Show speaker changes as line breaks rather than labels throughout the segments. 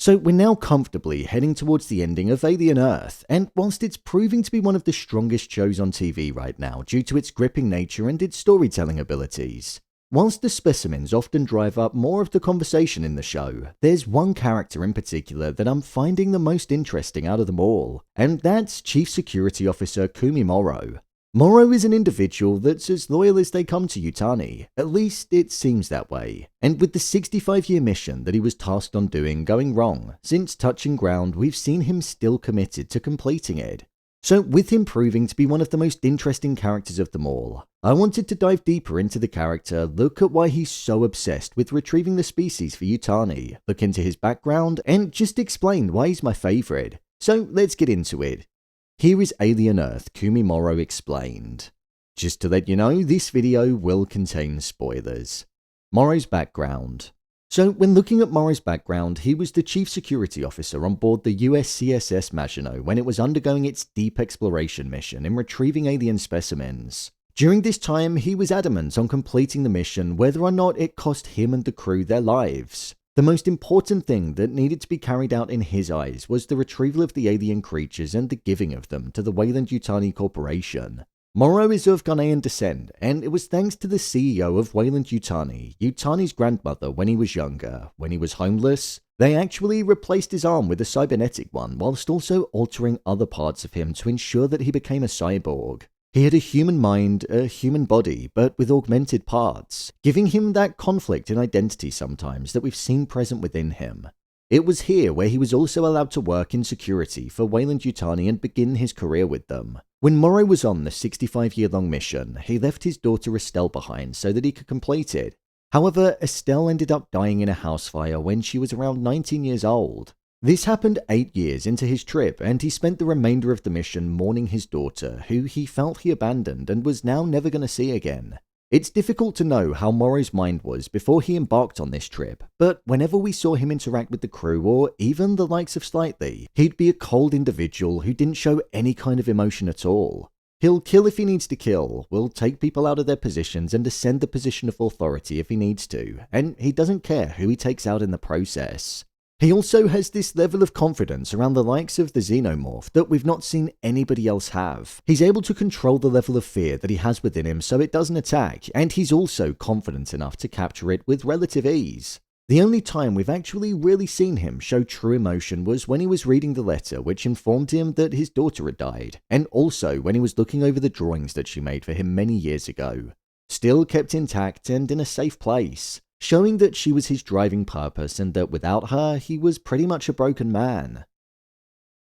So we're now comfortably heading towards the ending of Alien Earth, and whilst it's proving to be one of the strongest shows on TV right now due to its gripping nature and its storytelling abilities, whilst the specimens often drive up more of the conversation in the show, there's one character in particular that I'm finding the most interesting out of them all, and that's Chief Security Officer Kumi Morrow. Morrow is an individual that's as loyal as they come to Yutani, at least it seems that way, and with the 65-year mission that he was tasked on doing going wrong, since touching ground we've seen him still committed to completing it. So with him proving to be one of the most interesting characters of them all, I wanted to dive deeper into the character, look at why he's so obsessed with retrieving the species for Yutani, look into his background, and just explain why he's my favourite. So let's get into it. Here is Alien Earth Kumi Morrow explained. Just to let you know, this video will contain spoilers. Morrow's background. So when looking at Morrow's background, he was the chief security officer on board the USCSS Maginot when it was undergoing its deep exploration mission in retrieving alien specimens. During this time, he was adamant on completing the mission whether or not it cost him and the crew their lives. The most important thing that needed to be carried out in his eyes was the retrieval of the alien creatures and the giving of them to the Weyland Yutani Corporation. Morrow is of Ghanaian descent, and it was thanks to the CEO of Weyland Yutani, Yutani's grandmother when he was younger, when he was homeless. They actually replaced his arm with a cybernetic one, whilst also altering other parts of him to ensure that he became a cyborg. He had a human mind, a human body, but with augmented parts, giving him that conflict in identity sometimes that we've seen present within him. It was here where he was also allowed to work in security for Weyland Yutani and begin his career with them. When Morrow was on the 65-year-long mission, he left his daughter Estelle behind so that he could complete it. However, Estelle ended up dying in a house fire when she was around 19 years old. This happened 8 years into his trip, and he spent the remainder of the mission mourning his daughter, who he felt he abandoned and was now never going to see again. It's difficult to know how Morrow's mind was before he embarked on this trip, but whenever we saw him interact with the crew or even the likes of Slightly, he'd be a cold individual who didn't show any kind of emotion at all. He'll kill if he needs to kill, will take people out of their positions and ascend the position of authority if he needs to, and he doesn't care who he takes out in the process. He also has this level of confidence around the likes of the Xenomorph that we've not seen anybody else have. He's able to control the level of fear that he has within him so it doesn't attack, and he's also confident enough to capture it with relative ease. The only time we've actually really seen him show true emotion was when he was reading the letter which informed him that his daughter had died, and also when he was looking over the drawings that she made for him many years ago. Still kept intact and in a safe place, showing that she was his driving purpose and that without her, he was pretty much a broken man.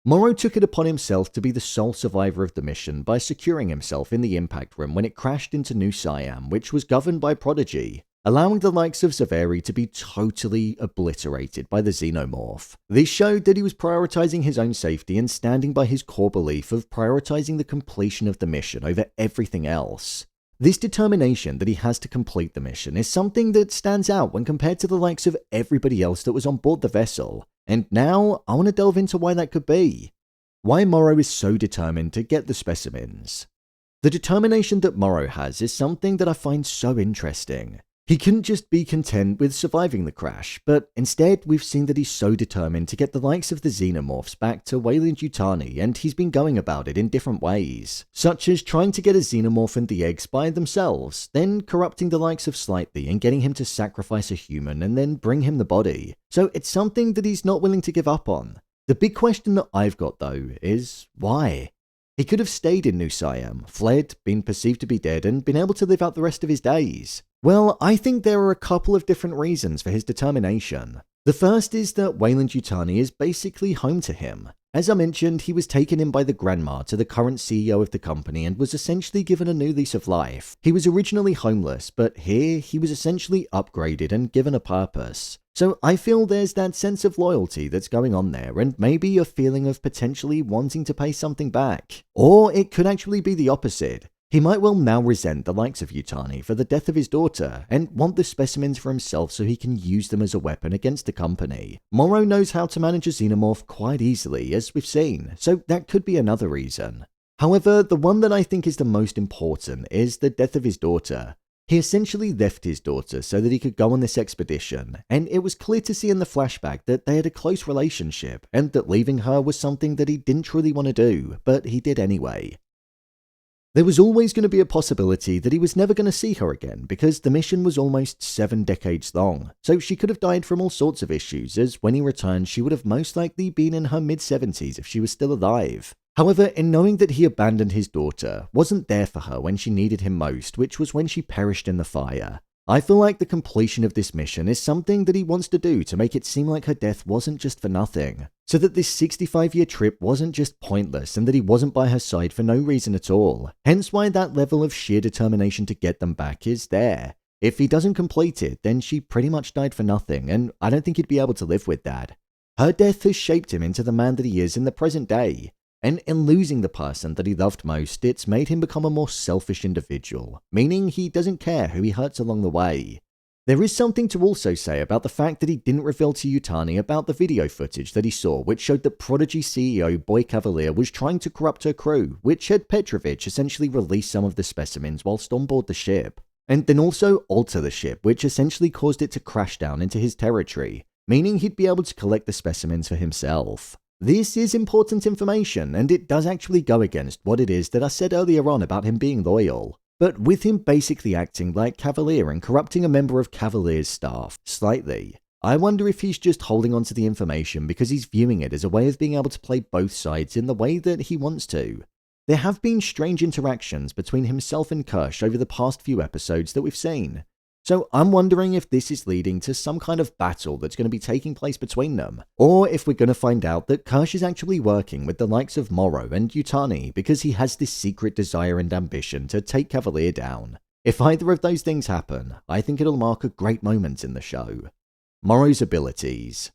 Morrow took it upon himself to be the sole survivor of the mission by securing himself in the impact room when it crashed into New Siam, which was governed by Prodigy, allowing the likes of Zaveri to be totally obliterated by the Xenomorph. This showed that he was prioritizing his own safety and standing by his core belief of prioritizing the completion of the mission over everything else. This determination that he has to complete the mission is something that stands out when compared to the likes of everybody else that was on board the vessel, and now I want to delve into why that could be. Why Morrow is so determined to get the specimens. The determination that Morrow has is something that I find so interesting. He couldn't just be content with surviving the crash, but instead we've seen that he's so determined to get the likes of the Xenomorphs back to Weyland Yutani, and he's been going about it in different ways, such as trying to get a Xenomorph and the eggs by themselves, then corrupting the likes of Slightly and getting him to sacrifice a human and then bring him the body. So it's something that he's not willing to give up on. The big question that I've got though is why? He could have stayed in New Siam, fled, been perceived to be dead, and been able to live out the rest of his days. Well, I think there are a couple of different reasons for his determination. The first is that Weyland Yutani is basically home to him. As I mentioned, he was taken in by the grandma to the current CEO of the company and was essentially given a new lease of life. He was originally homeless, but here he was essentially upgraded and given a purpose. So I feel there's that sense of loyalty that's going on there, and maybe a feeling of potentially wanting to pay something back. Or it could actually be the opposite. He might well now resent the likes of Yutani for the death of his daughter, and want the specimens for himself so he can use them as a weapon against the company. Morrow knows how to manage a Xenomorph quite easily, as we've seen, so that could be another reason. However, the one that I think is the most important is the death of his daughter. He essentially left his daughter so that he could go on this expedition, and it was clear to see in the flashback that they had a close relationship and that leaving her was something that he didn't truly want to do, but he did anyway. There was always going to be a possibility that he was never going to see her again because the mission was almost 7 decades long, so she could have died from all sorts of issues, as when he returned she would have most likely been in her mid-70s if she was still alive. However, in knowing that he abandoned his daughter, wasn't there for her when she needed him most, which was when she perished in the fire, I feel like the completion of this mission is something that he wants to do to make it seem like her death wasn't just for nothing, so that this 65-year trip wasn't just pointless and that he wasn't by her side for no reason at all, hence why that level of sheer determination to get them back is there. If he doesn't complete it, then she pretty much died for nothing, and I don't think he'd be able to live with that. Her death has shaped him into the man that he is in the present day. And in losing the person that he loved most, it's made him become a more selfish individual, meaning he doesn't care who he hurts along the way. There is something to also say about the fact that he didn't reveal to Yutani about the video footage that he saw, which showed that Prodigy CEO Boy Cavalier was trying to corrupt her crew, which had Petrovich essentially release some of the specimens whilst on board the ship, and then also alter the ship, which essentially caused it to crash down into his territory, meaning he'd be able to collect the specimens for himself. This is important information, and it does actually go against what it is that I said earlier on about him being loyal. But with him basically acting like Cavalier and corrupting a member of Cavalier's staff slightly, I wonder if he's just holding on to the information because he's viewing it as a way of being able to play both sides in the way that he wants to. There have been strange interactions between himself and Kirsch over the past few episodes that we've seen. So I'm wondering if this is leading to some kind of battle that's going to be taking place between them, or if we're going to find out that Kirsch is actually working with the likes of Morrow and Yutani because he has this secret desire and ambition to take Cavalier down. If either of those things happen, I think it'll mark a great moment in the show. Morrow's abilities.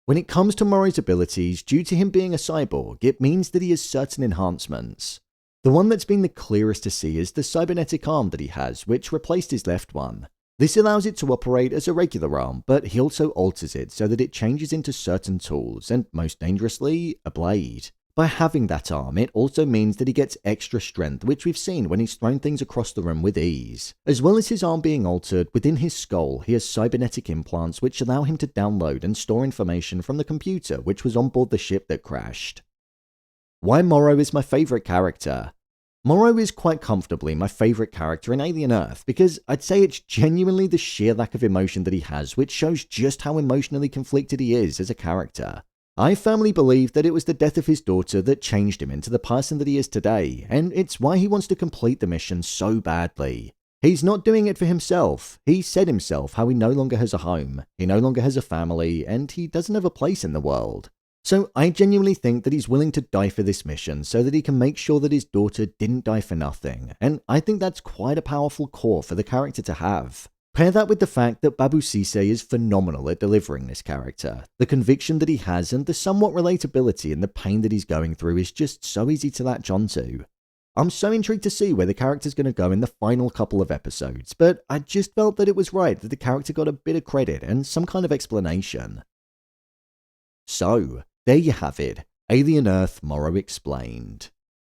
When it comes to Morrow's abilities, due to him being a cyborg, it means that he has certain enhancements. The one that's been the clearest to see is the cybernetic arm that he has, which replaced his left one. This allows it to operate as a regular arm, but he also alters it so that it changes into certain tools, and most dangerously, a blade. By having that arm, it also means that he gets extra strength, which we've seen when he's thrown things across the room with ease. As well as his arm being altered, within his skull, he has cybernetic implants which allow him to download and store information from the computer which was on board the ship that crashed. Why Morrow is my favourite character? Morrow is quite comfortably my favourite character in Alien Earth because I'd say it's genuinely the sheer lack of emotion that he has which shows just how emotionally conflicted he is as a character. I firmly believe that it was the death of his daughter that changed him into the person that he is today, and it's why he wants to complete the mission so badly. He's not doing it for himself. He said himself how he no longer has a home, he no longer has a family, and he doesn't have a place in the world. So I genuinely think that he's willing to die for this mission so that he can make sure that his daughter didn't die for nothing, and I think that's quite a powerful core for the character to have. Pair that with the fact that Babu Sisay is phenomenal at delivering this character. The conviction that he has and the somewhat relatability in the pain that he's going through is just so easy to latch onto. I'm so intrigued to see where the character's going to go in the final couple of episodes, but I just felt that it was right that the character got a bit of credit and some kind of explanation. So, there you have it, Alien Earth Morrow Explained.